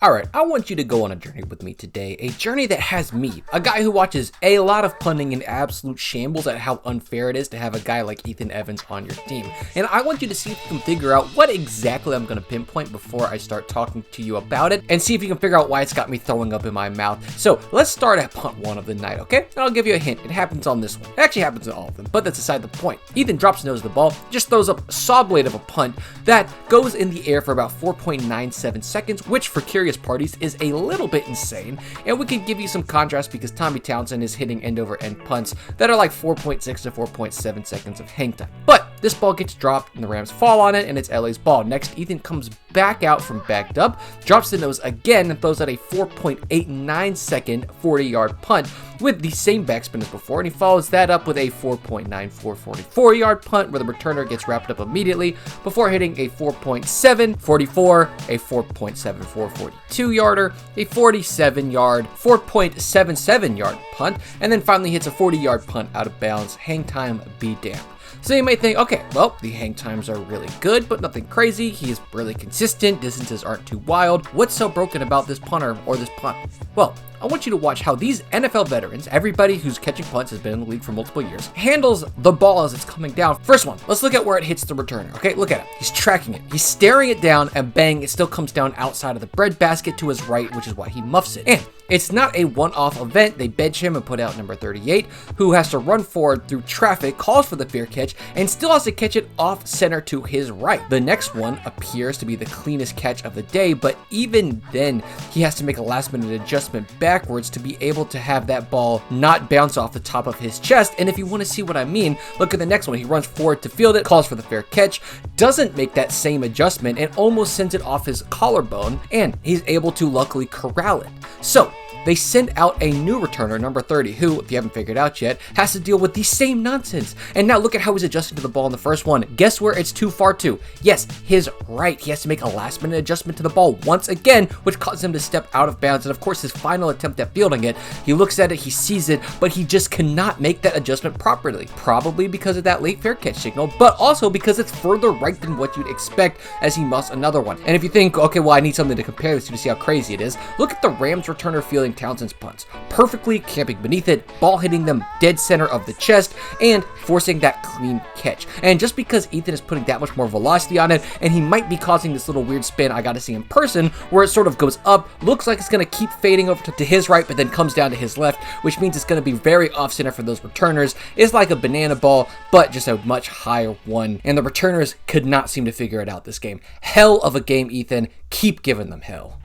Alright, I want you to go on a journey with me today, a journey that has me, a guy who watches a lot of punting in absolute shambles at how unfair it is to have a guy like Ethan Evans on your team. And I want you to see if you can figure out what exactly I'm going to pinpoint before I start talking to you about it, and see if you can figure out why it's got me throwing up in my mouth. So let's start at punt 1 of the night, okay? And I'll give you a hint, it happens on this one. It actually happens on all of them, but that's aside the point. Ethan drops nose of the ball, just throws up a saw blade of a punt that goes in the air for about 4.97 seconds, which for curious parties is a little bit insane, and we can give you some contrast because Tommy Townsend is hitting end over end punts that are like 4.6 to 4.7 seconds of hang time. But this ball gets dropped and the Rams fall on it, and it's LA's ball. Next, Ethan comes back out from backed up, drops the nose again, and throws out a 4.89 second 40-yard punt with the same backspin as before, and he follows that up with a 4.94 44-yard punt where the returner gets wrapped up immediately before hitting a 4.7 44, a 4.74 42-yarder, a 47-yard, 4.77-yard punt, and then finally hits a 40-yard punt out of bounds. Hang time be damned. So you might think, okay, well, the hang times are really good, but nothing crazy. He is really consistent. Distances aren't too wild. What's so broken about this punter or this punt? Well, I want you to watch how these NFL veterans, everybody who's catching punts, has been in the league for multiple years, handles the ball as it's coming down. First one, let's look at where it hits the returner. Okay, look at it. He's tracking it. He's staring it down, and bang, it still comes down outside of the breadbasket to his right, which is why he muffs it. And it's not a one-off event. They bench him and put out number 38, who has to run forward through traffic, calls for the fair catch, and still has to catch it off center to his right. The next one appears to be the cleanest catch of the day, but even then, he has to make a last-minute adjustment backwards to be able to have that ball not bounce off the top of his chest. And if you want to see what I mean, look at the next one. He runs forward to field it, calls for the fair catch, doesn't make that same adjustment, and almost sends it off his collarbone, and he's able to luckily corral it. So they send out a new returner, number 30, who, if you haven't figured out yet, has to deal with the same nonsense. And now look at how he's adjusting to the ball in the first one. Guess where it's too far to? Yes, his right. He has to make a last-minute adjustment to the ball once again, which causes him to step out of bounds. And of course, his final attempt at fielding it, he looks at it, he sees it, but he just cannot make that adjustment properly. Probably because of that late fair catch signal, but also because it's further right than what you'd expect as he muffs another one. And if you think, okay, well, I need something to compare this to see how crazy it is, look at the Rams returner fielding Townsend's punts, perfectly camping beneath it, ball hitting them dead center of the chest, and forcing that clean catch. And just because Ethan is putting that much more velocity on it, and he might be causing this little weird spin I gotta see in person, where it sort of goes up, looks like it's gonna keep fading over to his right, but then comes down to his left, which means it's gonna be very off center for those returners. It's like a banana ball, but just a much higher one. And the returners could not seem to figure it out this game. Hell of a game, Ethan. Keep giving them hell.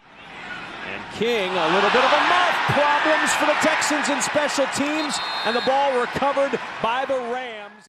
King, a little bit of a mouth problems for the Texans in special teams, and the ball recovered by the Rams.